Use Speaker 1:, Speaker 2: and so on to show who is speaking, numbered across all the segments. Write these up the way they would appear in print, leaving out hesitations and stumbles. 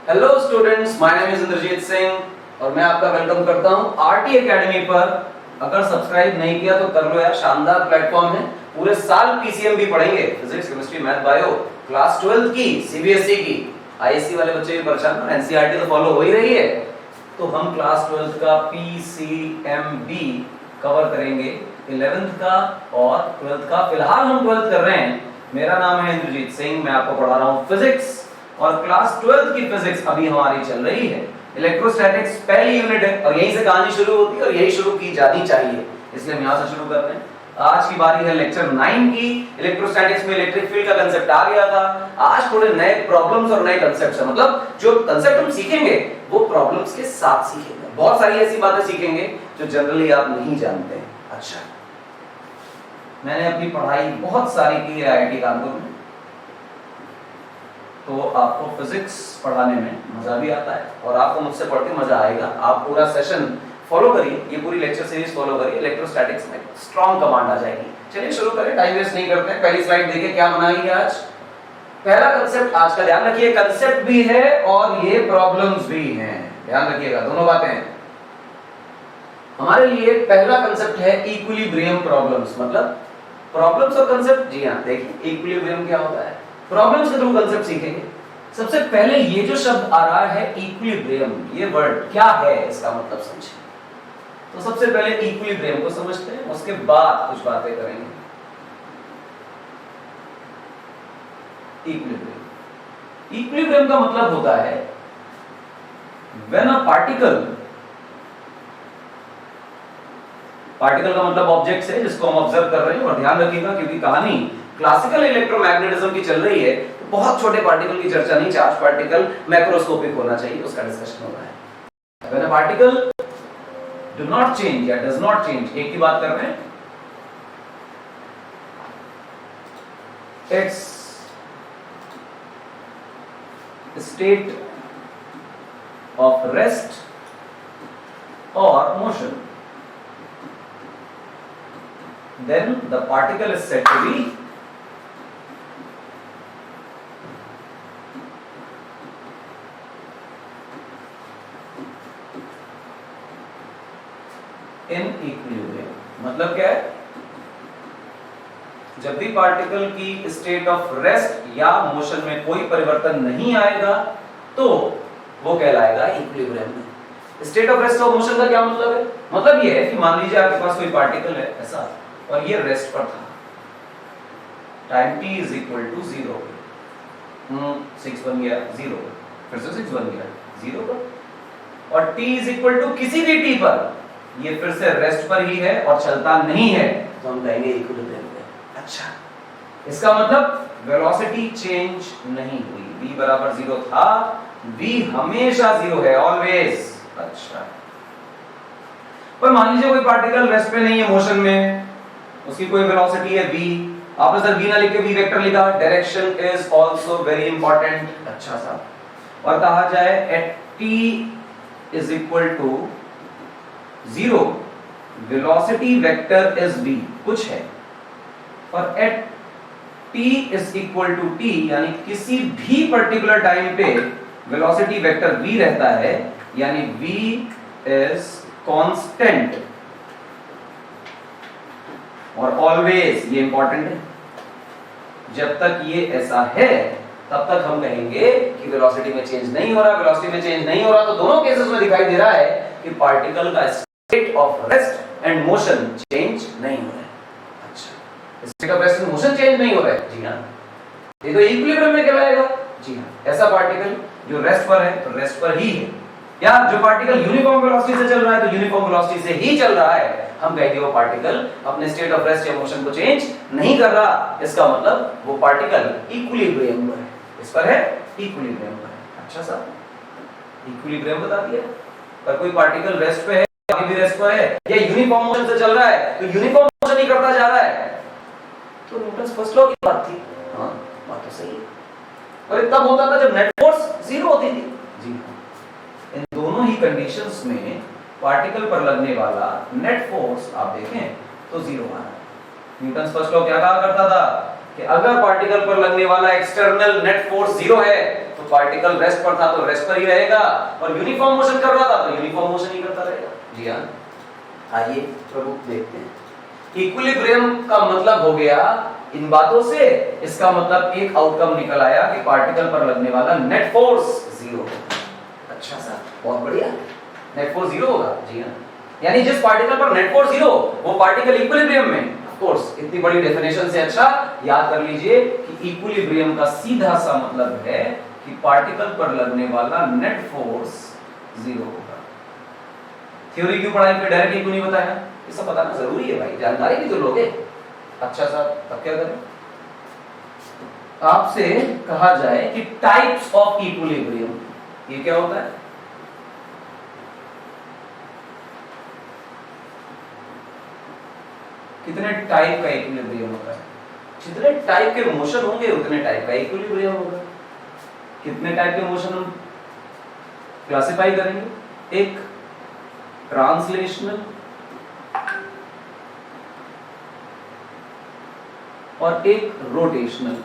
Speaker 1: Hello students, my name is Indrajit Singh और मैं आपका वेलकम करता हूं आरटी एकेडमी पर। अगर सब्सक्राइब नहीं किया तो कर लो यार, शानदार प्लेटफॉर्म है। पूरे साल पीसीएम भी पढ़ेंगे, physics chemistry math bio, class 12 की, सीबीएसई की। आईएससी वाले बच्चे भी परेशान हो, एनसीईआरटी तो फॉलो हो ही रही है। तो हम क्लास 12 का पीसीएमबी कवर करेंगे, 11th का और 12th का। फिलहाल हम 12th कर रहे हैं। मेरा नाम है इंद्रजीत सिंह, मैं आपको पढ़ा रहा हूं फिजिक्स और क्लास 12th की फिजिक्स अभी हमारी चल रही है। इलेक्ट्रोस्टैटिक्स पहली यूनिट है और यहीं से कहानी शुरू होती है और यही शुरू की जानी चाहिए, इसलिए हम यहां से शुरू करते हैं। आज की बारी है लेक्चर 9 की। इलेक्ट्रोस्टैटिक्स में इलेक्ट्रिक फील्ड का कांसेप्ट आ गया था। आज थोड़े नए प्रॉब्लम्स और नए कांसेप्ट्स हैं, मतलब जो कांसेप्ट हम सीखेंगे वो प्रॉब्लम्स के साथ सीखेंगे। बहुत सारी ऐसी बातें सीखेंगे जो जनरली आप नहीं जानते हैं। अच्छा, मैंने अपनी पढ़ाई बहुत सारी की है आईआईटी कानपुर में, तो आपको फिजिक्स पढ़ाने में मजा भी आता है और आपको मुझसे पढ़ के मजा आएगा। आप पूरा सेशन फॉलो करिए, ये पूरी लेक्चर सीरीज फॉलो करिए, इलेक्ट्रोस्टैटिक्स में स्ट्रॉन्ग कमांड आ जाएगी। चलिए शुरू करें, टाइम वेस्ट नहीं करते हैं। पहली स्लाइड देखिए क्या बनाई है आज। पहला कांसेप्ट आज का ध्यान रखिए, कांसेप्ट भी है और ये प्रॉब्लम्स भी हैं, ध्यान रखिएगा, दोनों बातें हैं। हमारे लिए पहला कांसेप्ट है इक्विलिब्रियम प्रॉब्लम्स, मतलब प्रॉब्लम्स और कांसेप्ट। जी हां, देखिए इक्विलिब्रियम क्या होता है, प्रॉब्लम्स के थ्रू कांसेप्ट सीखेंगे। सबसे पहले ये जो शब्द आ रहा है इक्विलिब्रियम, ये वर्ड क्या है, इसका मतलब समझें। तो सबसे पहले इक्विलिब्रियम को समझते हैं, उसके बाद कुछ बातें करेंगे। इक्विलिब्रियम का मतलब होता है व्हेन अ पार्टिकल का मतलब ऑब्जेक्ट है जिसको हम ऑब्जर्व कर रहे हैं। और ध्यान रखिएगा क्योंकि कहानी क्लासिकल इलेक्ट्रोमैग्नेटिज्म की चल रही है, तो बहुत छोटे पार्टिकल की चर्चा नहीं, चार्ज पार्टिकल मैक्रोस्कोपिक होना चाहिए, उसका डिस्कशन हो रहा है। When a particle do not change या डज नॉट चेंज, एक ही बात कर रहे हैं, इट्स स्टेट ऑफ रेस्ट और motion, then the particle is said to be in equilibrium। मतलब क्या है, जब भी पार्टिकल की स्टेट ऑफ रेस्ट या मोशन में कोई परिवर्तन नहीं आएगा तो वो कहलाएगा इक्विलिब्रियम में। स्टेट ऑफ रेस्ट और मोशन का क्या मतलब है, मतलब ये है कि मान लीजिए आपके पास कोई पार्टिकल है ऐसा और ये रेस्ट पर था, time t is equal to 0, 6 बन गया 0, फिर से 6 बन गया 0 पर, और t इज इक्वल टू किसी भी t पर, ये फिर से रेस्ट पर ही है और चलता नहीं है, तो हम कहेंगे इक्विलिब्रियम में। अच्छा, इसका मतलब वेलोसिटी चेंज नहीं हुई, v बराबर 0 था, v हमेशा 0 है, ऑलवेज। अच्छा, पर मान लीजिए कोई पार्टिकल रेस्ट पे नहीं है, मोशन में, उसकी कोई वेलोसिटी है v, आपने सर v ना लिख के v वेक्टर लिखा, direction is also very important. अच्छा सा, और कहा जाए at t is equal to 0 velocity vector is v, कुछ है, और at t is equal to t यानी किसी भी पर्टिकुलर टाइम पे वेलोसिटी वेक्टर v रहता है, यानी v इज कांस्टेंट और ऑलवेज, ये इंपॉर्टेंट है। जब तक ये ऐसा है तब तक हम कहेंगे कि वेलोसिटी में चेंज नहीं हो रहा। वेलोसिटी में चेंज नहीं हो रहा तो दोनों केसेस में दिखाई दे रहा है कि पार्टिकल का state of rest and motion change नहीं हो रहा है। अच्छा, state of rest and motion change नहीं हो रहा है, जी हां, ये तो इक्विलिब्रियम में कहलाएगा। जी हां, ऐसा पार्टिकल जो रेस्ट पर है तो रेस्ट पर ही है, या जो पार्टिकल यूनिफॉर्म वेलोसिटी से चल रहा है तो यूनिफॉर्म वेलोसिटी से ही चल रहा है, हम कहेंगे वो पार्टिकल अपने स्टेट ऑफ रेस्ट या मोशन को चेंज नहीं कर रहा, इसका मतलब वो पार्टिकल इक्विलिब्रियम पर है, इस पर है, इक्विलिब्रियम पर है। अच्छा सा, इक्विलिब्रियम बता दिया। पर कोई पार्टिकल रेस्ट पे है, अभी भी रेस्ट पर है, या यूनिफॉर्म मोशन से चल रहा है तो यूनिफॉर्म मोशन ही करता जा रहा है, तो न्यूटन्स फर्स्ट लॉ की बात थी। हां, बात तो सही है, पर तब होता था जब नेट फोर्स 0 होती थी। जी हां, इन दोनों ही कंडीशंस में पार्टिकल पर लगने वाला नेट फोर्स आप देखें तो 0 आ रहा है। न्यूटन्स फर्स्ट लॉ क्या कहा करता था कि अगर पार्टिकल पर लगने वाला एक्सटर्नल नेट फोर्स 0 है तो तो पार्टिकल रेस्ट पर था तो रेस्ट पर ही रहेगा, और यूनिफॉर्म मोशन कर रहा था तो यूनिफॉर्म मोशन ही करता रहेगा। जी हाँ, आइए प्रभु देखते हैं। इक्विलिब्रियम का मतलब हो गया इन बातों से, इसका मतलब एक आउटकम निकल आया कि पार्टिकल पर लगने वाला नेट फोर्स 0। अच्छा सा, बहुत बढ़िया, नेट फोर्स 0 होगा। जी हाँ, यानी जिस पार्टिकल पर नेट फोर्स 0 वो पार्टिकल इक्विलिब्रियम में। ऑफ कोर्स इतनी बड़ी डेफिनेशन से अच्छा याद कर लीजिए कि इक्विलिब्रियम का सीधा सा मतलब है कि पार्टिकल पर लगने वाला नेट फोर्स 0 होगा। थ्योरी क्यों पढ़ाई, पे डायरेक्टली क्यों नहीं बताया? ये सब बताना जरूरी है भाई, जानकारी भी तो लोगे। अच्छा सा, अब क्या करें? आपसे कहा जाए कि टाइप्स ऑफ इक्विलिब्रियम, ये क्या होता है? कितने टाइप का इक्विलिब्रियम होता है? जितने टाइप के मोशन होंगे उतने टाइप का इक्विलिब्रियम होगा। कितने टाइप के मोशन हम क्लासिफाई करेंगे? एक ट्रांसलेशनल और एक रोटेशनल।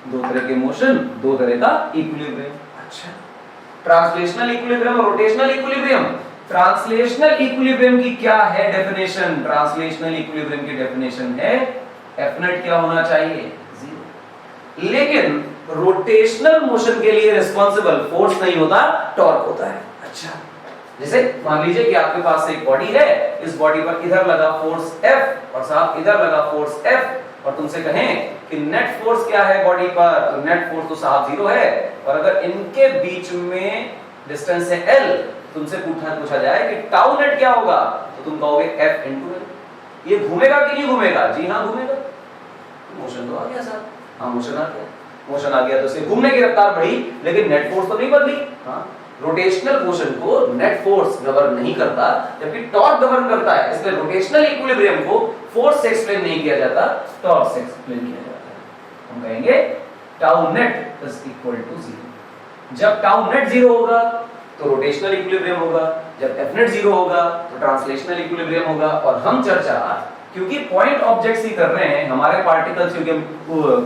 Speaker 1: दो तरह के मोशन, दो तरह का इक्विलिब्रियम। अच्छा, ट्रांसलेशनल इक्विलिब्रियम और रोटेशनल इक्विलिब्रियम। ट्रांसलेशनल इक्विलिब्रियम की क्या है डेफिनेशन? ट्रांसलेशनल इक्विलिब्रियम की डेफिनेशन है एफ नेट क्या होना चाहिए? 0। लेकिन रोटेशनल मोशन के लिए रिस्पांसिबल फोर्स नहीं होता, टॉर्क होता है। अच्छा, जैसे मान लीजिए कि आपके पास एक बॉडी है, इस बॉडी पर इधर लगा फोर्स F और साहब इधर लगा फोर्स F, और तुमसे कहें कि नेट फोर्स क्या है बॉडी पर, तो नेट फोर्स तो साहब 0 है, और अगर इनके बीच में डिस्टेंस है L, तुमसे पूछा जाए कि टाउ नेट क्या होगा, तो तुम कहोगे F into L। ये घूमेगा कि नहीं घूमेगा? जी हाँ घूमेगा। मोशन तो आ गया साहब, हाँ मोशन आ गया, मोशन आ गया तो इससे घूमने की रफ्तार बढ़ी, लेकिन नेट फोर्स तो नहीं बदली। हाँ, रोटेशनल मोशन को नेट फोर्स गवर्न नहीं करता, जबकि टॉर्क गवर्न करता है। इसलिए रोटेशनल इक्विलिब्रियम को फोर्स से एक्सप्लेन नहीं किया जाता, टॉर्क से एक्सप्लेन किया जाता है। हम कहेंगे tau net is equal to 0। जब टाउ नेट 0 होगा तो रोटेशनल इक्विलिब्रियम होगा, जब एफ नेट 0 होगा तो ट्रांसलेशनल इक्विलिब्रियम होगा। और हम चर्चा क्योंकि पॉइंट ऑब्जेक्ट्स ही कर रहे हैं, हमारे पार्टिकल्स क्योंकि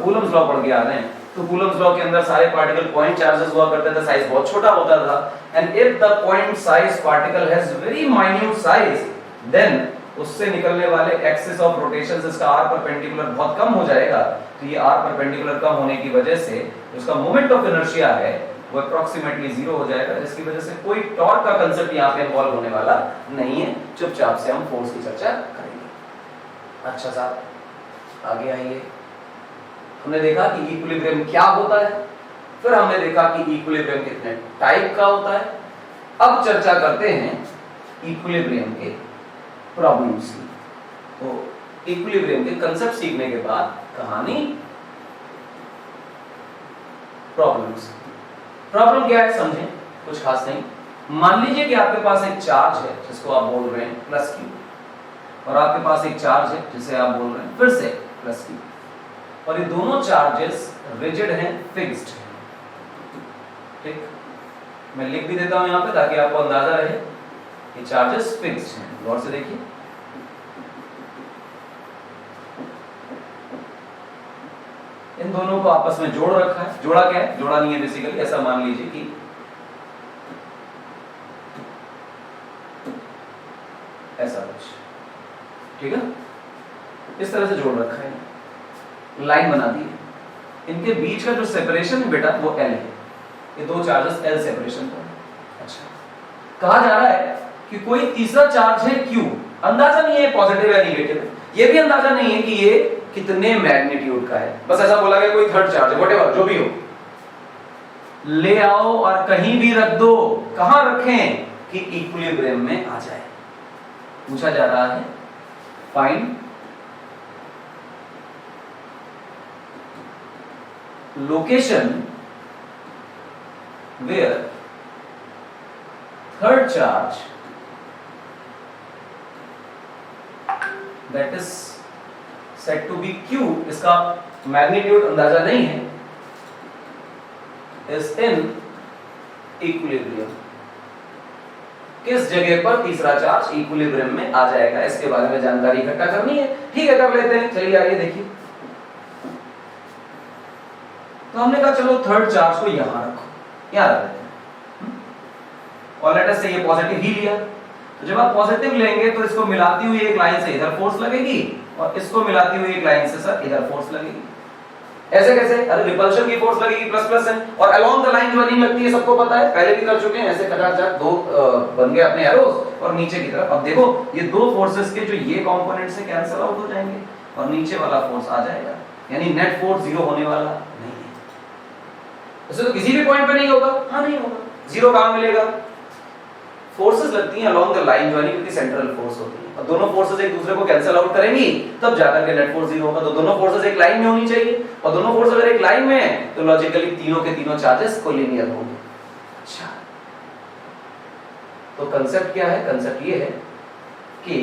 Speaker 1: कूलम्स लॉ पढ़ के आ रहे हैं, तो कूलम्स लॉ के अंदर सारे पार्टिकल पॉइंट चार्जेस हुआ करते थे, साइज बहुत छोटा होता था। And if the point size particle has very minute size, then उससे निकलने वाले एक्सिस ऑफ रोटेशन इसका आर परपेंडिकुलर बहुत कम हो जाएगा। तो ये आर परपेंडिकुलर कम होने की वजह से उसका मोमेंट ऑफ इनर्शिया है वो अप्रोक्सीमेटली 0 हो जाएगा, जिसकी वजह से कोई टॉर्क का कांसेप्ट यहां पे इन्वॉल्व होने वाला नहीं है। चुपचाप से हम फोर्स की चर्चा करेंगे। अच्छा साहब, आगे आइए। हमने देखा कि इक्विलिब्रियम क्या होता है, फिर हमने देखा कि इक्विलिब्रियम कितने टाइप का होता है। अब चर्चा करते हैं इक्विलिब्रियम के प्रॉब्लम्स की। तो इक्विलिब्रियम के कांसेप्ट सीखने के बाद कहानी प्रॉब्लम्स। प्रॉब्लम क्या है समझें, कुछ खास नहीं। मान लीजिए कि आपके पास एक चार्ज है जिसको आप बोल रहे हैं प्लस क्यू, और आपके पास एक चार्ज है जिसे आप बोल रहे हैं फिर से प्लस क्यू, और ये दोनों चार्जेस रिजिड हैं, फिक्स्ड हैं। ठीक, मैं लिख भी देता हूं यहां पे ताकि आपको अंदाजा रहे ये चार्जेस फिक्स्ड हैं। गौर से देखिए, इन दोनों को आपस में जोड़ रखा है। जोड़ा क्या है? जोड़ा नहीं है बेसिकली, ऐसा मान लीजिए कि ऐसा कुछ, ठीक है, इस तरह से जोड़ रखा है, लाइन बना दी है। इनके बीच का जो सेपरेशन है बेटा वो L है, ये दो चार्जेस L सेपरेशन पर है। अच्छा, कहा जा रहा है कि कोई तीसरा चार्ज है Q, अंदाजा नहीं है पॉजिटिव या नेगेटिव, ये भी अंदाजा नहीं है कि ये कितने मैग्नीट्यूड का है, बस ऐसा बोला गया कोई थर्ड चार्ज है, व्हाटएवर जो भी हो, ले आओ और कहीं भी रख दो। कहां रखें कि इक्विलिब्रियम में आ जाए। पूछा जा रहा है find location where third charge that is set to be Q, इसका मैग्नीट्यूड अंदाजा नहीं है, इज इन इक्विलिब्रियम। किस जगह पर तीसरा चार्ज इक्विलिब्रियम में आ जाएगा, इसके बारे में जानकारी इकट्ठा करनी है। ठीक है, कर लेते हैं। चलिए आइए देखिए। तो हमने कहा चलो थर्ड चार्ज को यहां रखो, यहां रख देते हैं, और लेट अस से ये पॉजिटिव ही लिया। तो जब आप पॉजिटिव लेंगे तो इसको मिलाती हुई एक लाइन से इधर फोर्स लगेगी और इसको मिलाती हुई एक लाइन से सर इधर फोर्स लगेगी। ऐसे कैसे? अरे रिपल्शन की फोर्स लगेगी प्लस प्लस है, और अलोंग द लाइन ज्वाइनिंग लगती है, सबको पता है, पहले भी कर चुके हैं। ऐसे खटाखट दो बन गए अपने एरोस, और नीचे की तरफ अब देखो ये दो फोर्सेस के जो ये कंपोनेंट से कैंसिल आउट हो जाएंगे और नीचे वाला फोर्स आ जाएगा, यानी नेट फोर्स जीरो होने वाला नहीं है। वैसे तो किसी भी पॉइंट पे नहीं होगा, हाँ नहीं होगा, जीरो कहां मिलेगा? फोर्सेस लगती हैं अलोंग द लाइन ज्वाइनिंग, क्योंकि सेंट्रल फोर्स होती है, और दोनों फोर्सेस एक दूसरे को कैंसिल आउट करेंगी तब जाकर के नेट फोर्स जीरो होगा। तो दोनों फोर्सेस एक लाइन में होनी चाहिए, और दोनों फोर्स अगर एक लाइन में है तो लॉजिकली तीनों के तीनों चार्जेस कोलिनियर होंगे। अच्छा, तो कांसेप्ट क्या है? कांसेप्ट ये है कि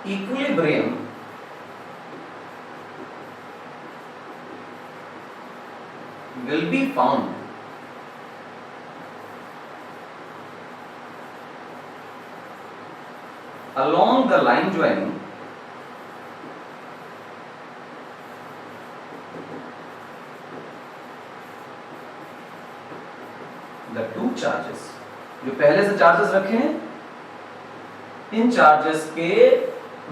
Speaker 1: equilibrium will be found along the line joining the two charges, जो पहले से चार्जेस रखे हैं, इन चार्जेस के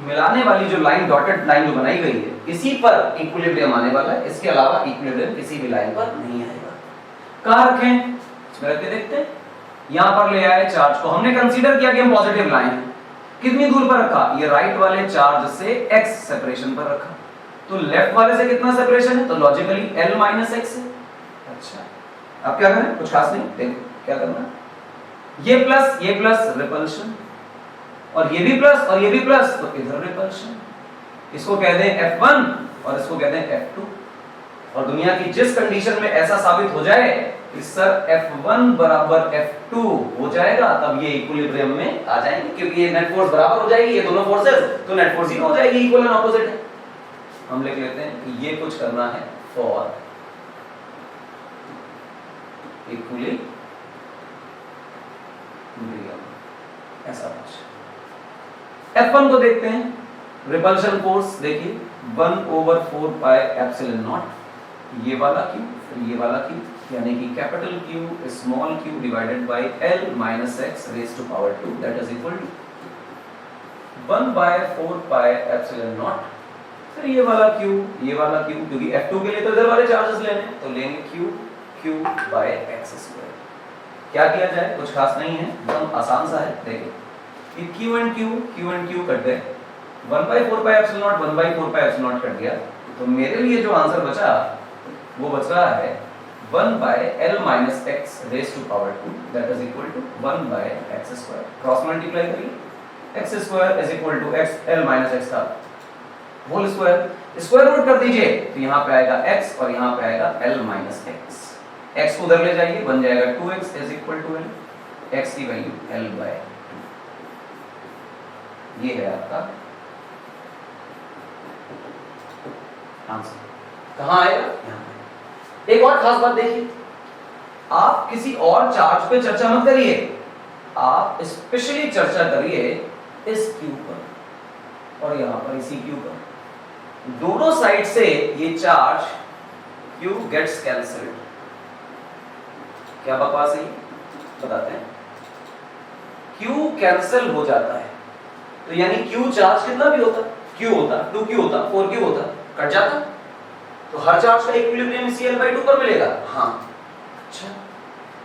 Speaker 1: मिलाने वाली जो लाइन, डॉटेड लाइन जो बनाई गई है, इसी पर इक्विलिब्रियम आने वाला है। इसके अलावा इक्विलिब्रियम किसी भी लाइन पर नहीं आएगा। कहां रखें? इसमें रख के देखते हैं। यहां पर ले आए चार्ज को, हमने कंसीडर किया कि हम पॉजिटिव लाइन है, कितनी दूर पर रखा? ये राइट वाले चार्ज से x सेपरेशन पर रखा। तो लेफ्ट वाले से कितना सेपरेशन है? तो लॉजिकली l - x है। अच्छा, अब क्या करें? कुछ खास नहीं, देखो क्या करना है। ये प्लस रिपल्शन, और ये भी प्लस और ये भी प्लस, तो इधर रिपल्शन। इसको कह दें F1 और इसको कह दें F2। और दुनिया की जिस कंडीशन में ऐसा साबित हो जाए कि सर F1 बराबर F2 हो जाएगा, तब ये इक्विलिब्रियम में आ जाएंगे, क्योंकि ये नेट फोर्स बराबर हो जाएगी, ये दोनों फोर्सेस, तो नेट फोर्स जीरो हो जाएगी, इक्वल एंड ऑपोजिट है। हम लिख लेते हैं कि ये कुछ करना है फॉर इक्विलिब्रियम, ऐसा कुछ। F1 को देखते हैं, रिपल्शन फोर्स देखिए 1/4 पाई एप्सिलॉन नॉट, ये वाला Q फिर ये वाला Q, यानी कि capital Q small q divided by L - x raise to power 2, that is equal to 1/4 pi epsilon naught, फिर ये वाला Q, क्योंकि F2 के लिए तो इधर वाले चार्जेस लेने, तो लेंगे Q बाय x स्क्वायर। क्या किया जाए? कुछ खास नहीं है, एकदम आसान सा है। देखिए कि Q एंड Q कट गए, 1/4 pi epsilon naught 1/4 pi epsilon naught cut गया, तो मेरे लिए जो आंसर बचा वो बच रहा है 1/L - x raise to power 2, that is equal to 1/x square. Cross multiply करिए, x square is equal to x L - x का होल स्क्वायर, स्क्वायर रूट कर दीजिए, तो यहाँ पे आएगा x और यहाँ पे आएगा L - x। x को उधर ले जाइए, बन जाएगा 2x is equal to L, x की वैल्यू L/2। ये है आपका आंसर। कहां आएगा? यहां पे। एक और खास बात देखिए, आप किसी और चार्ज पे चर्चा मत करिए, आप स्पेशली चर्चा करिए इस Q पर और यहां पर इसी Q पर। दोनों साइड से ये चार्ज Q गेट्स कैंसिल्ड। क्या बकवास है? बताते हैं। Q कैंसिल हो जाता है, तो यानी Q चार्ज कितना भी होता, Q होता, 2Q होता, 4Q होता, कट जाता, तो हर चार्ज का इक्विलिब्रियम इसी L/2 पर मिलेगा। हाँ, अच्छा,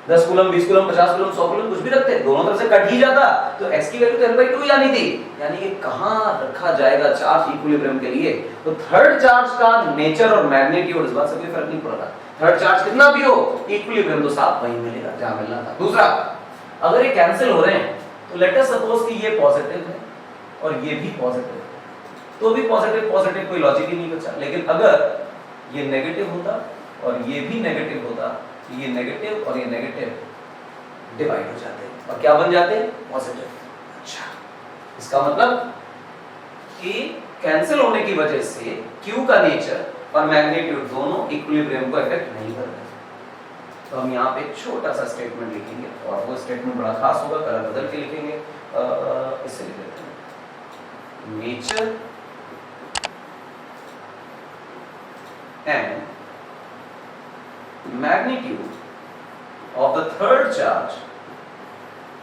Speaker 1: 10 कूलम 20 कूलम 50 कूलम 100 कूलम कुछ भी रखते, दोनों तरफ से कट ही जाता, तो x की वैल्यू तो L/2 ही आनी थी। यानी कि कहां रखा जाएगा चार्ज इक्विलिब्रियम के लिए? तो थर्ड चार्ज का नेचर और मैग्नीट्यूड, इस बात से कोई फर्क नहीं पड़ता। थर्ड चार्ज कितना भी हो, इक्विलिब्रियम तो साफ वहीं मिलेगा जहां मिलना था। दूसरा, अगर ये कैंसिल हो रहे हैं, तो लेट अस सपोज कि ये पॉजिटिव है और ये भी पॉजिटिव है, तो भी पॉजिटिव कोई लॉजिक ही नहीं बचा। लेकिन अगर ये नेगेटिव होता और ये भी नेगेटिव होता, तो ये नेगेटिव और ये नेगेटिव डिवाइड हो जाते और क्या बन जाते? पॉजिटिव। अच्छा, इसका मतलब कि कैंसिल होने की वजह से Q का नेचर और मैग्नीट्यूड दोनों इक्विलिब्रियम को इफेक्ट नहीं कर रहे। तो हम यहाँ पे एक छोटा सा स्टेटमेंट लिखेंगे, और वो स्टेटमेंट बड़ा खास होगा, कलर बदल के लिखेंगे। इससे लिख देते हैं nature and magnitude of the third charge,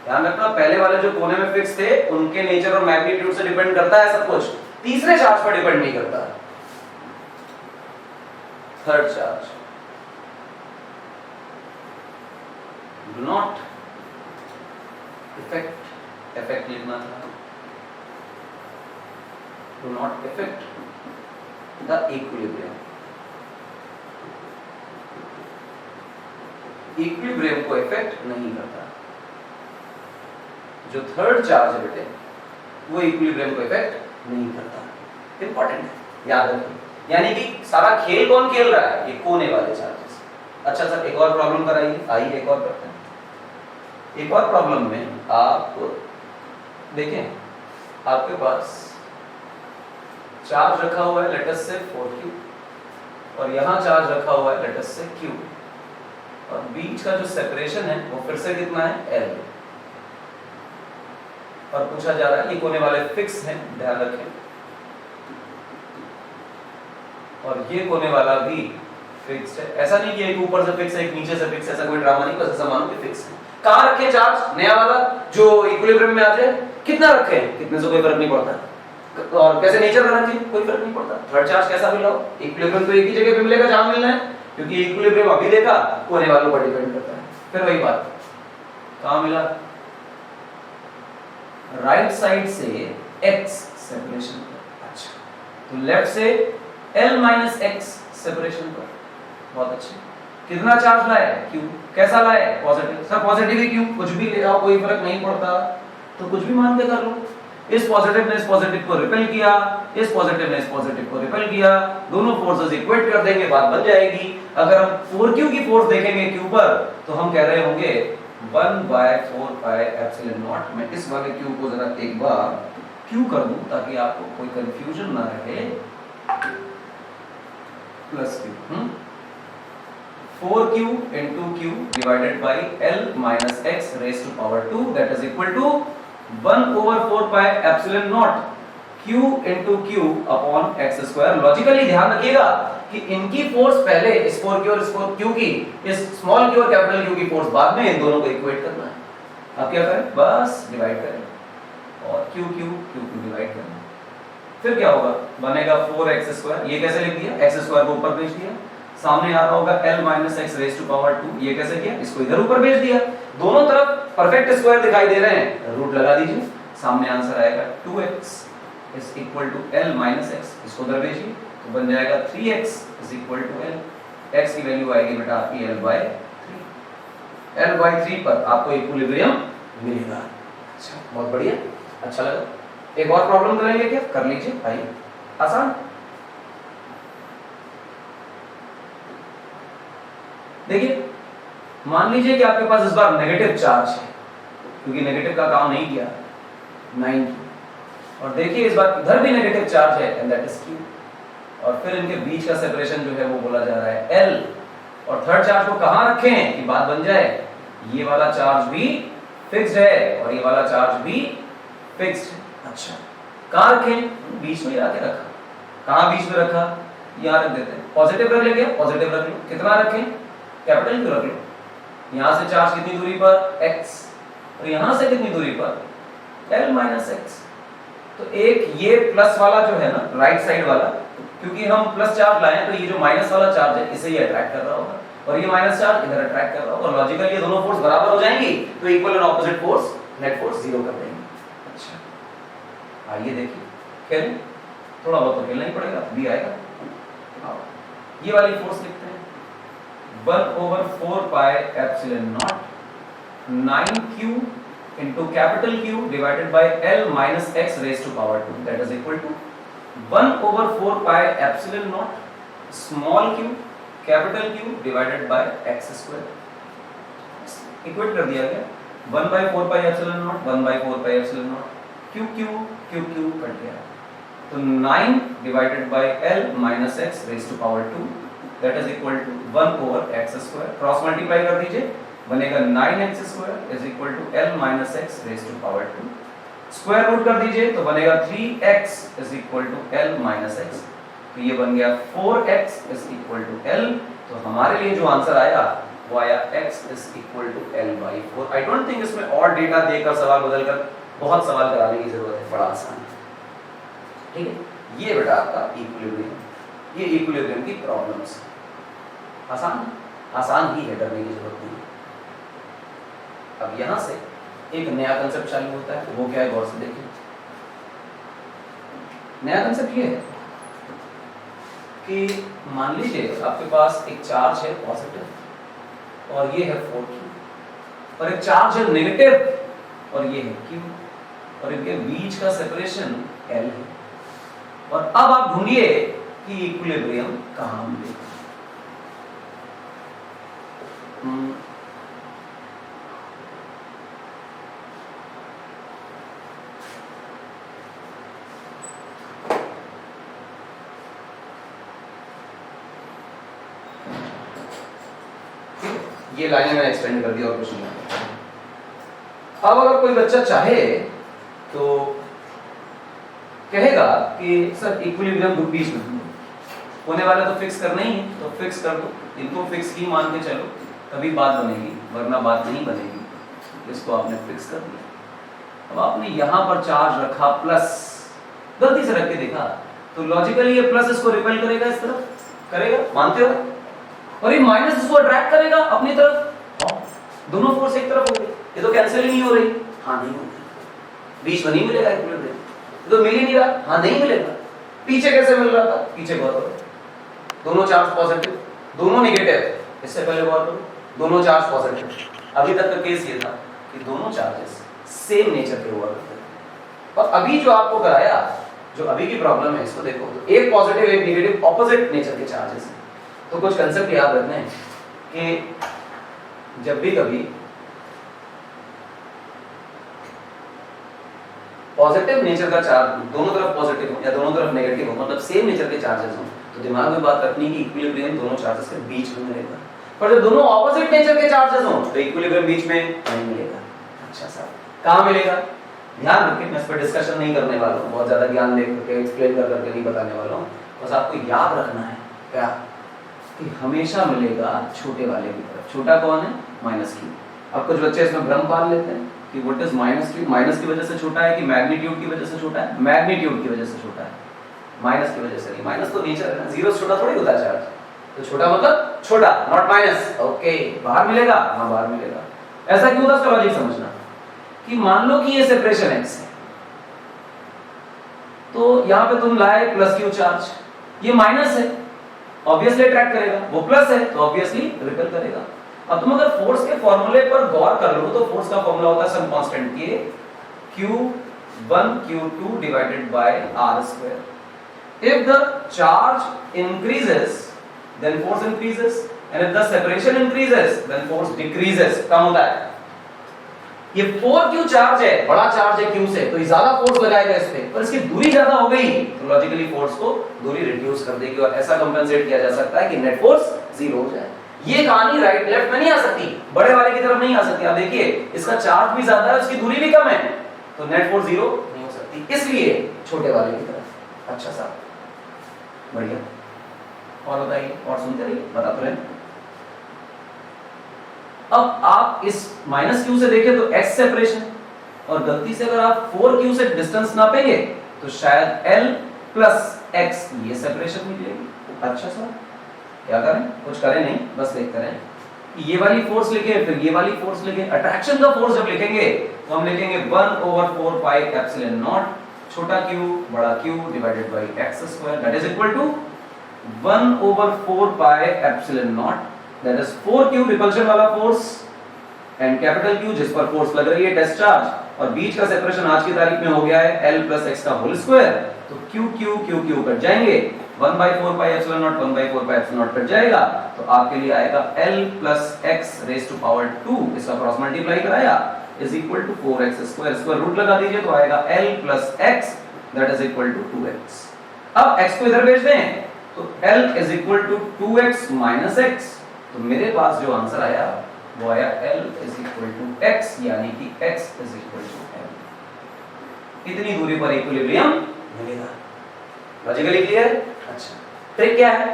Speaker 1: ध्यान रखना पहले वाले जो कोने में फिक्स थे उनके नेचर और मैग्नीट्यूड से डिपेंड करता है सब कुछ, तीसरे चार्ज पर डिपेंड नहीं करता। Third charge do not effect, effect लिखना था, do not effect the equilibrium, equilibrium को इफेक्ट नहीं करता। जो थर्ड चार्ज है बेटे वो इक्विलिब्रियम को इफेक्ट नहीं करता। इंपॉर्टेंट है, याद रखिए। यानी कि सारा खेल कौन खेल रहा है? ये कोने वाले चार्जेस। अच्छा सर एक और प्रॉब्लम कराइए, आइए एक और करते हैं। एक और प्रॉब्लम में आप देखें, आपके पास चार्ज रखा हुआ है लेट अस से 4q और यहां चार्ज रखा हुआ है लेट अस से q, और बीच का जो सेपरेशन है वो फिर से कितना है? l, और पूछा जा रहा है ये कोने वाले फिक्स हैं, ध्यान रखें, और ये कोने वाला भी फिक्स है। ऐसा नहीं कि एक ऊपर से फिक्स है एक नीचे से फिक्स है, ऐसा कोई ड्रामा नहीं, बस ऐसा मानो कि फिक्स है। कहां रखे चार्ज? नया वाला जो इक्विलिब्रियम में आ जाए, कितना रखे? कितने से कोई फर्क नहीं पड़ता, और कैसे नेचर का रखे कोई फर्क नहीं पड़ता। थर्ड चार्ज कैसा मिला हो, इक्विलिब्रियम तो एक ही जगह पे मिलेगा जहां मिलना है, क्योंकि इक्विलिब्रियम अभी देखा कोने वालों पर डिपेंड करता है। फिर वही बात, कहां मिला? राइट साइड से x सेपरेशन पर। अच्छा, तो लेफ्ट से l माइनस x सेपरेशन पर। बहुत अच्छे। कितना चार्ज लाया? q। कैसा लाया? पॉजिटिव। सर पॉजिटिव ही क्यों? कुछ भी ले आओ कोई फर्क नहीं पड़ता, तो कुछ भी मान के कर लो। इस पॉजिटिव ने इस पॉजिटिव को रिपेल किया, इस पॉजिटिव ने इस पॉजिटिव को रिपेल किया, दोनों फोर्सेस इक्वेट कर देंगे, बात बन जाएगी। अगर हम 4q की फोर्स देखेंगे q पर, तो हम कह रहे होंगे 1/4 पाई एप्सिलॉन नॉट। मैं इस वाले q को जरा एक बार q कर दूं ताकि आपको कोई कंफ्यूजन ना रहे। Plus q 4q into q divided by l minus x raised to power 2 that is equal to 1/4 pi epsilon naught q into q upon x square। Logically ध्यान रखिएगा कि इनकी फोर्स पहले, इस 4q और इस 4q की, इस स्मॉल q और कैपिटल q की फोर्स बाद में, इन दोनों को इक्वेट करना है। अब क्या करें? बस डिवाइड करें और q q q q divide करें। फिर क्या होगा? बनेगा 4x स्क्वायर। ये कैसे लिख दिया? x स्क्वायर को ऊपर भेज दिया, सामने आ रहा होगा l minus x raise to power 2। ये कैसे किया? इसको इधर ऊपर भेज दिया। दोनों तरफ परफेक्ट स्क्वायर दिखाई दे रहे हैं, रूट लगा दीजिए, सामने आंसर आएगा 2x is equal to l minus x. इसको उधर भेजिए तो बन जाएगा 3x is equal to l। x की वैल्यू आएगी बेटा आपकी l/3। l/3 पर आपको इक्विलिब्रियम मिलेगा। अच्छा, बहुत बढ़िया, अच्छा लगा। एक और प्रॉब्लम करेंगे क्या? कर लीजिए, आइए। आसान। देखिए, मान लीजिए कि आपके पास इस बार नेगेटिव चार्ज है, क्योंकि नेगेटिव का काम नहीं किया 9, और देखिए इस बार इधर भी नेगेटिव चार्ज है एंड दैट इज q, और फिर इनके बीच का सेपरेशन जो है वो बोला जा रहा है l, और थर्ड चार्ज को कहां रखें कि बात बन जाए? ये वाला चार्ज भी फिक्स्ड है और ये वाला चार्ज भी फिक्स्ड है। अच्छा, कहां रखें? बीच में आके रखा। कहां बीच में रखा? यहां रख देते हैं। पॉजिटिव रख लेंगे, पॉजिटिव रख लो। कितना रखें? कैपिटल क्यों रख लो? यहां से चार्ज कितनी दूरी पर? x, और यहां से कितनी दूरी पर? l minus x. तो एक ये प्लस वाला जो है ना, राइट साइड वाला, क्योंकि हम प्लस चार्ज लाए तो ये जो माइनस वाला चार्ज है इसे ये अट्रैक्ट कर रहा होगा, और ये माइनस चार्ज इधर अट्रैक्ट कर रहा होगा, और लॉजिकली ये दोनों फोर्स बराबर हो जाएंगी, तो equal and opposite force, net force 0 कर देंगे। अच्छा, आइए देखिए, खेलें। थोड़ा बहुत तो खेलना ही पड़ेगा, भी आएगा। ये वाली फोर्स लिखते हैं 1/4 pi epsilon not 9q into capital Q divided by L minus x raised to power 2 that is equal to 1/4 pi epsilon naught small q capital Q divided by x square। Equate कर दिया गया 1/4 pi epsilon naught 1/4 pi epsilon naught q q q q cut गया, तो 9 divided by L minus x raised to power 2 that is equal to 1/x square। Cross multiply कर दीजिए, बनेगा 9x square is equal to l minus x raise to power 2। Square root कर दीजिए तो बनेगा 3x is equal to l minus x. तो ये बन गया 4x is equal to l। तो हमारे लिए जो आंसर आया वो आया x is equal to L/4। I don't think इसमें और डेटा देकर सवाल बदलकर बहुत सवाल कराने की जरूरत है, बड़ा आसान है। ठीक है, ये बेटा आपका इक्विलिब्रियम, ये इक्विलिब्रियम की प्रॉब्लम्स। आसान ही है, डरने की जरूरत नहीं। अब यहां से एक नया कंसेप्ट चालू होता है, वो क्या है गौर से देखिए। नया कंसेप्ट ये है कि मान लीजिए आपके पास एक चार्ज है पॉजिटिव और ये है 4q, और एक चार्ज है नेगेटिव और ये है q, और इनके बीच का सेपरेशन L है। और अब आप ढूंढिए कि इक्विलिब्रियम कहां मिलेगा। ये लाइनें मैंने एक्सटेंड कर दी और कुछ नहीं। अब अगर कोई बच्चा चाहे तो कहेगा कि सर इक्विलिब्रियम बीच में होने वाला तो फिक्स करना ही है, तो फिक्स कर दो, इनको फिक्स ही मान के चलो, तभी बात बनेगी, वरना बात नहीं बनेगी। इसको आपने फिक्स कर दिया। अब आपने यहां पर चार्ज रखा प्लस, गलती से रख के देखा, तो लॉजिकली ये प्लस इसको रिपेल करेगा, इस तरफ करेगा, मानते हो? और ये माइनस इसको अट्रैक्ट करेगा अपनी तरफ। दोनों फोर्स एक तरफ हो गई, ये तो कैंसिल ही नहीं हो रही। हाँ नहीं होगी, बीच में नहीं मिलेगा इक्विलिब्रियम, तो मिल ही नहीं रहा। हाँ नहीं मिलेगा। पीछे कैसे मिल रहा था? पीछे गौर करो, दोनों चार्ज पॉजिटिव, दोनों नेगेटिव। इससे पहले गौर करो, दोनों चार्ज पॉजिटिव। अभी तक का केस ये था कि दोनों चार्जेस सेम नेचर के हुआ करते थे। और अभी जो आपको कराया, जो अभी की प्रॉब्लम है, इसको देखो तो एक पॉजिटिव एक नेगेटिव ऑपोजिट नेचर के चार्जेस हैं। तो कुछ कंसेप्ट याद रखना है कि जब भी कभी पॉजिटिव नेचर का चार्ज दोनों तरफ पॉजिटिव हो या दोनों तरफ नेगेटिव हो, मतलब सेम नेचर के चार्जेस हो, तो दिमाग में बात रखनी कि इक्विलिब्रियम दोनों चार्जेस के बीच में मिलेगा। पर जब दोनों ऑपोजिट नेचर के चार्जेस हो तो इक्विलिब्रियम बीच में नहीं मिलेगा। अच्छा सा कहां मिलेगा? ध्यान रखिए, मैं इस पर डिस्कशन नहीं करने वाला हूं, बहुत ज्यादा ज्ञान दे करके एक्सप्लेन कर करके नहीं बताने वाला हूं। बस आपको याद रखना है क्या कि हमेशा मिलेगा छोटे वाले की तरफ। छोटा कौन है? Minus Q. अब कुछ बच्चे इसमें भ्रम पाल लेते हैं कि what is minus Q, minus की वजह से छोटा है कि मैग्नीट्यूड की वजह से छोटा है? मैग्नीट्यूड की वजह से छोटा है, माइनस की वजह से नहीं। माइनस तो नेचर है, जीरो से छोटा थोड़ी होता है चार्ज। तो छोटा मतलब छोटा, नॉट माइनस। ओके, बाहर मिलेगा? हाँ बाहर मिलेगा। ऐसा क्यों होता है, उसका लॉजिक समझना कि मान लो कि ये सेपरेशन x है, तो यहां पे तुम लाए प्लस क्यू चार्ज, ये माइनस है, ऑब्वियसली अट्रैक्ट करेगा, वो प्लस है तो ऑब्वियसली रिपेल करेगा। अब तुम अगर फोर्स के फॉर्मूले पर गौर कर लो तो फोर्स का फॉर्मूला होता है सम कांस्टेंट के Q1 Q2 divided by r²। If the charge increases, then force increases, and if the separation increases, then force decreases। कम होता है। ये 4q चार्ज है, बड़ा चार्ज है q से, तो ये ज्यादा फोर्स लगाएगा इस पे, पर इसकी दूरी ज्यादा हो गई तो लॉजिकली फोर्स को दूरी रिड्यूस कर देगी, और ऐसा कंपेंसेट किया जा सकता है कि नेट फोर्स जीरो हो जाए। ये कहानी राइट लेफ्ट में नहीं आ सकती, बड़े वाले की तरफ नहीं आ सकती। आप देखिए इसका चार्ज भी ज्यादा है, उसकी दूरी भी कम है, तो नेट फोर्स जीरो नहीं हो सकती, इसलिए छोटे वाले की तरफ। अच्छा सा बढ़िया, और बताइए, और सुनते रहिए, बताते रहे। अब आप इस माइनस क्यू से देखें तो x सेपरेशन, और गलती से अगर आप 4q से डिस्टेंस नापेंगे तो शायद l प्लस x ये सेपरेशन मिलेगी। अच्छा सा क्या करें? कुछ करें नहीं, बस देखते रहें। ये वाली फोर्स लिखें, फिर ये वाली फोर्स लिखें। अट्रैक्शन का फोर्स जब लिखेंगे तो हम लिखेंगे 1/4 पाई एप्सिलॉन नॉट छोटा q बड़ा Q divided by x² that is equal to 1/4 pi epsilon naught, that is 4q repulsion वाला फोर्स एंड कैपिटल Q जिस पर फोर्स लग रही है टेस्ट चार्ज, और बीच का सेपरेशन आज की तारीख में हो गया है L प्लस x का होल स्क्वायर, तो Q कट जाएंगे, 1/4 pi epsilon naught 1/4 pi epsilon naught cut जाएगा, तो आपके लिए आएगा L plus x raise to power 2, इसका क्रॉस मल्टीप्लाई कराया is equal to 4x square, square root लगा दीजिए तो आएगा L plus x that is equal to 2x। अब x को इधर भेज दें तो L is equal to 2x minus x, तो मेरे पास जो आंसर आया वो आया L is equal to x, यानी कि x is equal to L। इतनी दूरी पर इक्विलिब्रियम मिलेगा। Logically clear? अच्छा, ट्रिक क्या है?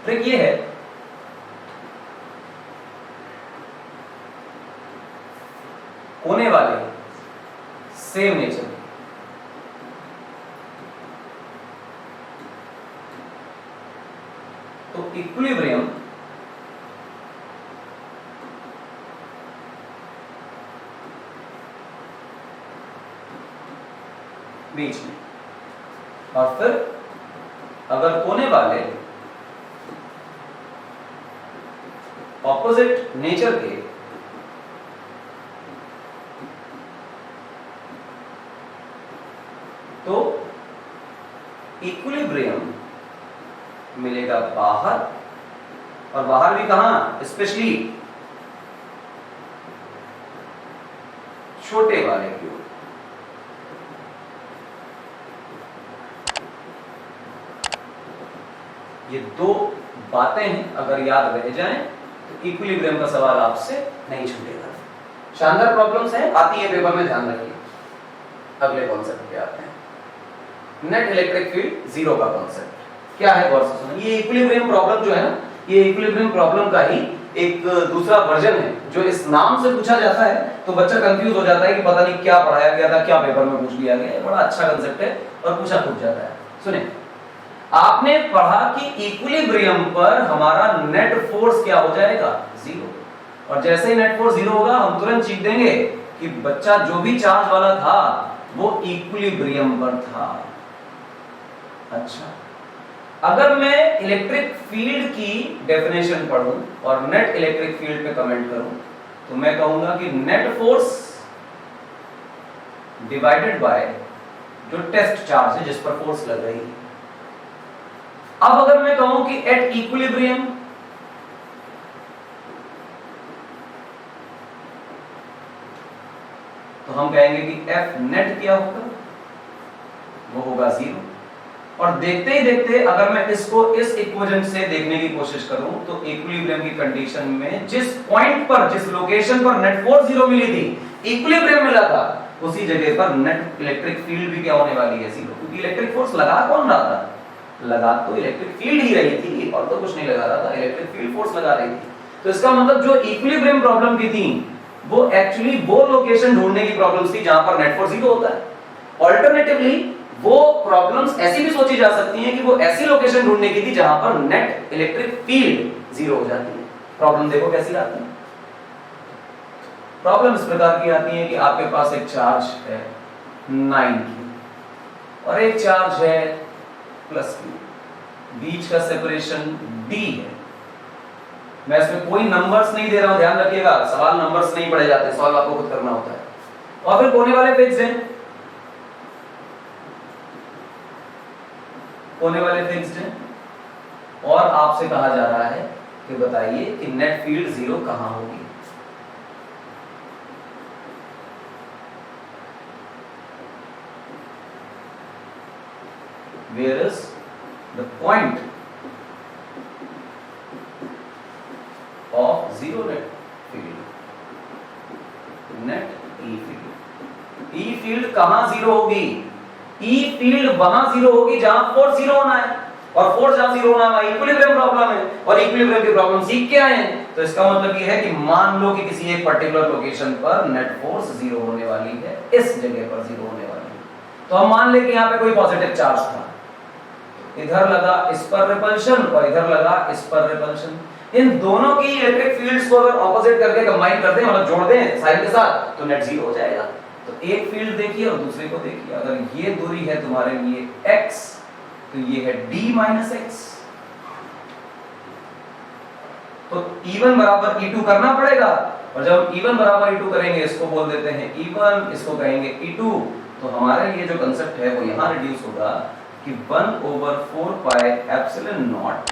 Speaker 1: ट्रिक ये है होने वाले सेम नेचर, तो इक्विलिब्रियम बीच में, और फिर अगर होने वाले ऑपोजिट नेचर के तो इक्विलिब्रियम मिलेगा बाहर, और बाहर भी कहां, स्पेशली छोटे वाले की ओर। ये दो बातें हैं, अगर याद रह जाएं तो इक्विलिब्रियम का सवाल आपसे नहीं छूटेगा। शानदार प्रॉब्लम्स हैं, आती है पेपर में, ध्यान रखिए। अगले कॉन्सेप्ट पे आते हैं, नेट इलेक्ट्रिक फील्ड जीरो का कॉन्सेप्ट क्या है, गौर से सुनो। ये इक्विलिब्रियम प्रॉब्लम जो है ना, ये इक्विलिब्रियम प्रॉब्लम का ही एक दूसरा वर्जन है, जो इस नाम से पूछा जाता है तो बच्चा कंफ्यूज हो जाता है कि पता नहीं क्या पढ़ाया गया था, क्या पेपर में पूछ लिया गया। बड़ा अच्छा कंसेप्ट है और पूछा खूब जाता है। सुने, आपने पढ़ा कि इक्विलिब्रियम पर हमारा नेट फोर्स क्या हो जाएगा, जीरो। और जैसे ही नेट फोर्स जीरो होगा हम तुरंत सीख देंगे कि बच्चा जो भी चार्ज वाला था वो इक्विलिब्रियम पर था। अच्छा, अगर मैं इलेक्ट्रिक फील्ड की डेफिनेशन पढ़ूं और नेट इलेक्ट्रिक फील्ड पे कमेंट करूं तो मैं कहूंगा कि नेट फोर्स डिवाइडेड बाय जो टेस्ट चार्ज है जिस पर फोर्स लग रही है। अब अगर मैं कहूं कि एट इक्विलिब्रियम, तो हम कहेंगे कि एफ नेट क्या होगा, वो होगा जीरो। और देखते ही देखते अगर मैं इसको इस इक्वेशन से देखने की कोशिश करूं तो इक्विलिब्रियम की कंडीशन में जिस पॉइंट पर, जिस लोकेशन पर नेट फोर्स जीरो मिली थी, इक्विलिब्रियम मिला था, उसी जगह पर नेट इलेक्ट्रिक फील्ड भी क्या होने वाली है, जीरो। क्योंकि इलेक्ट्रिक फोर्स लगा कौन रहा था, लगा तो इलेक्ट्रिक फील्ड ही रही थी, और तो कुछ नहीं लगा रहा था, इलेक्ट्रिक फील्ड फोर्स लगा रही थी। तो इसका मतलब जो इक्विलिब्रियम प्रॉब्लम की थी वो एक्चुअली वो लोकेशन ढूंढने की प्रॉब्लम्स थी जहां पर नेट फोर्स जीरो होता है। ऑल्टरनेटिवली वो प्रॉब्लम्स ऐसी भी सोची जा सकती हैं कि वो ऐसी लोकेशन ढूंढने की थी जहां पर नेट इलेक्ट्रिक फील्ड जीरो हो जाती है। प्रॉब्लम देखो कैसी आती है। प्रॉब्लम इस प्रकार की आती है कि आपके पास एक चार्ज है 9q और एक चार्ज है +q, बीच का सेपरेशन d है। मैं इसमें कोई नंबर्स नहीं दे रहा हूं, ध्यान रखिएगा, सवाल नंबर्स नहीं पढ़े जाते, सवाल आपको खुद करना होता है। और फिर कोने वाले फिक्स्ड हैं, कोने वाले फिक्स्ड हैं, और आपसे कहा जा रहा है कि बताइए कि नेट फील्ड जीरो कहां होगी। Where is the point of zero net field? Net E field. E field कहां जीरो होगी? E field वहां जीरो होगी जहां फोर्स जीरो होना है, और फोर्स जहां जीरो होना है इक्विलिब्रियम प्रॉब्लम है, और इक्विलिब्रियम की प्रॉब्लम सीख क्या है। तो इसका मतलब यह है कि मान लो कि किसी एक पर्टिकुलर लोकेशन पर नेट फोर्स जीरो होने वाली है, इस जगह पर जीरो होने वाली है। तो हम मान ले कि यहां पे कोई पॉजिटिव चार्ज था, इधर लगा इस पर रिपल्शन और इधर लगा इस पर रिपल्शन। इन दोनों की इलेक्ट्रिक फील्ड्स को अगर ऑपोजिट करके कंबाइन कर दें, मतलब जोड़ दें साइन के साथ, तो नेट जीरो हो जाएगा। तो एक फील्ड देखिए और दूसरे को देखिए। अगर ये दूरी है तुम्हारे लिए x, तो ये है d - x। तो E1 बराबर E2 करना पड़ेगा, और जब E1 बराबर E2 करेंगे, इसको बोल देते हैं E1, इसको कहेंगे E2, तो हमारा ये जो कंसेप्ट है वो यहाँ रिड्यूस होगा कि 1/4 पाई एप्सिलॉन नॉट,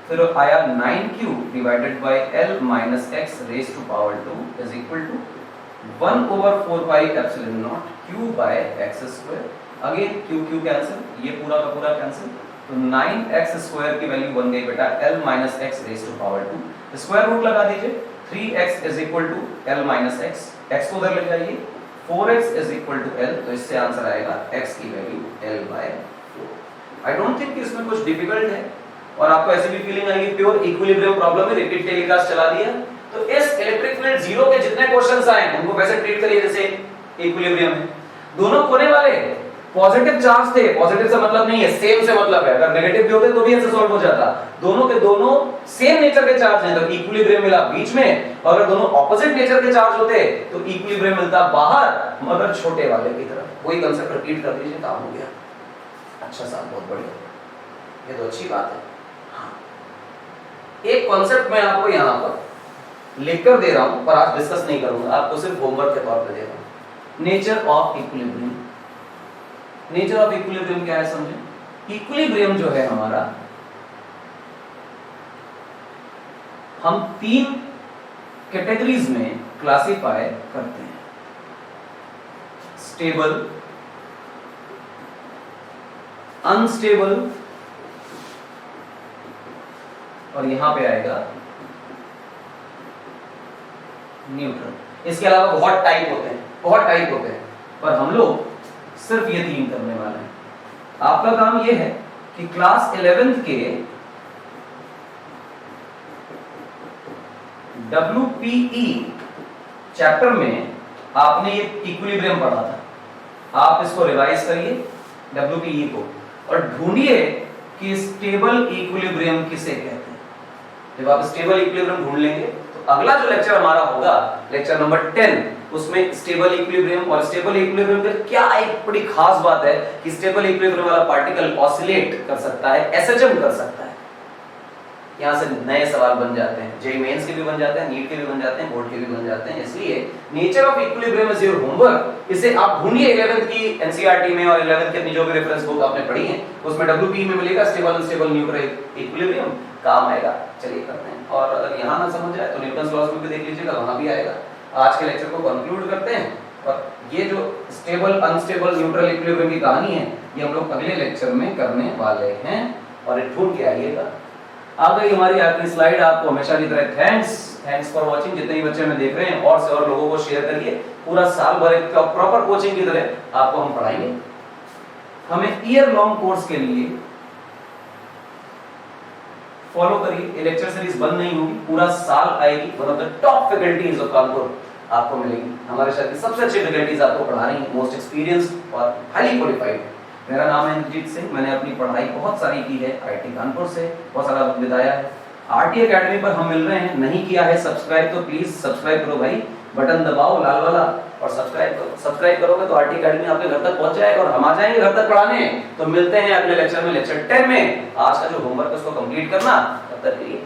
Speaker 1: फिर आया 9q divided by L - x raise to power 2 is equal to 1/4 pi epsilon naught q by x square. Again q cancel, ये पूरा का पूरा कैंसिल, तो 9x स्क्वायर की वैल्यू बन गई बेटा L - x raise to power 2। Square root लगा दीजिए, 3x is equal to L - x, x को उधर ले जाइए, 4x is equal to L, तो इससे आंसर आएगा x की value L/4। I don't think इसमें कुछ डिफिकल्ट है, और आपको ऐसी भी फीलिंग आएगी प्योर इक्विलिब्रियम प्रॉब्लम में रिपीट टेलीकास्ट चला दिया तो इस इलेक्ट्रिक फील्ड जीरो के जितने क्वेश्चंस आए उनको वैसे ट्रीट करिए जैसे इक्विलिब्रियम है। दोनों कोने वाले पॉजिटिव चार्ज थे, पॉजिटिव से मतलब नहीं है, सेम से मतलब है, अगर नेगेटिव भी होते तो भी ऐसे सॉल्व हो जाता। दोनों के दोनों सेम नेचर के चार्ज हैं तो इक्विलिब्रियम मिला बीच में, और अगर दोनों ऑपोजिट नेचर के चार्ज होते तो इक्विलिब्रियम मिलता बाहर मगर छोटे वाले की तरफ। वही कंसेप्ट रिपीट कर दीजिए, काम हो गया। अच्छा साहब, बहुत बढ़िया, ये तो अच्छी बात है। हाँ, एक कॉन्सेप्ट मैं आपको यहां पर लिखकर दे रहा हूं पर आज डिस्कस नहीं करूंगा, आपको सिर्फ होमवर्क के तौर पर दे रहा हूं। Nature of equilibrium. Nature of equilibrium क्या है समझे। इक्विलिब्रियम जो है हमारा, हम 3 कैटेगरीज में क्लासिफाई करते हैं। स्टेबल, अनस्टेबल, और यहां पे आएगा न्यूट्रल। इसके अलावा बहुत टाइप होते हैं, बहुत टाइप होते हैं, पर हम लोग सिर्फ ये 3 करने वाले हैं। आपका काम ये है कि क्लास 11th के WPE चैप्टर में आपने ये इक्विलिब्रियम पढ़ा था, आप इसको रिवाइज करिए WPE को और ढूंढिए कि स्टेबल इक्विलिब्रियम किसे कहते हैं। जब आप स्टेबल इक्विलिब्रियम ढूंढ लेंगे तो अगला जो लेक्चर हमारा होगा, लेक्चर नंबर 10, उसमें स्टेबल इक्विलिब्रियम। और स्टेबल इक्विलिब्रियम का क्या एक बड़ी खास बात है कि स्टेबल इक्विलिब्रियम वाला पार्टिकल ऑसिलेट कर सकता है, एसएचएम कर सकता है। यहां से नए सवाल बन जाते हैं, जेईई मेंस के भी बन जाते हैं, नीट के भी बन जाते हैं, बोर्ड के भी बन जाते हैं। इसलिए nature of equilibrium is your homework. इसे आप ढूंढिए 11th की एनसीईआरटी में और 11th की अपनी जो भी रेफरेंस बुक आपने पढ़ी है उसमें WPE में मिलेगा स्टेबल अनस्टेबल न्यूट्रल इक्विलिब्रियम, काम आएगा। चलिए करते हैं। और अगर यहां ना समझ आए तो न्यूटन्स लॉज में भी देख लीजिएगा, वहां भी आएगा। आज के लेक्चर को कंक्लूड करते हैं और ये जो स्टेबल अनस्टेबल न्यूट्रल इक्विलिब्रियम की कहानी है ये हम लोग अगले लेक्चर में करने वाले हैं, और ये ढूंढ के आइएगा। आ गई हमारी आखिरी स्लाइड। आपको हमेशा की तरह थैंक्स फॉर वाचिंग। जितने भी बच्चे हमें देख रहे हैं और से और लोगों को शेयर करिए। पूरा साल भर एक प्रॉपर कोचिंग की तरह आपको हम पढ़ाएंगे। हमें ईयर लॉन्ग कोर्स के लिए फॉलो करिए, ये लेक्चर सीरीज बंद नहीं होगी, पूरा साल आएगी। One of the top faculties of Kanpur आपको मिलेगी, हमारे शहर की सबसे अच्छी फैकल्टीज आपको पढ़ा रही हैं, मोस्ट एक्सपीरियंस्ड और हाईली क्वालिफाइड। मेरा नाम है इंद्रजीत सिंह, मैंने अपनी पढ़ाई बहुत सारी की है, IIT कानपुर से बहुत सारा बिताया है। RT अकेडमी पर हम मिल रहे हैं, नहीं किया है सब्सक्राइब तो प्लीज सब्सक्राइब करो भाई, बटन दबाओ लाल वाला और सब्सक्राइब करो। सब्सक्राइब करोगे तो RT अकेडमी आपके घर तक पहुंच जाएगा और हम आ जाएंगे घर तक पढ़ाने। तो मिलते हैं अगले लेक्चर में, लेक्चर 10 में। आज का जो होमवर्क है उसको कंप्लीट करना, तब तक के लिए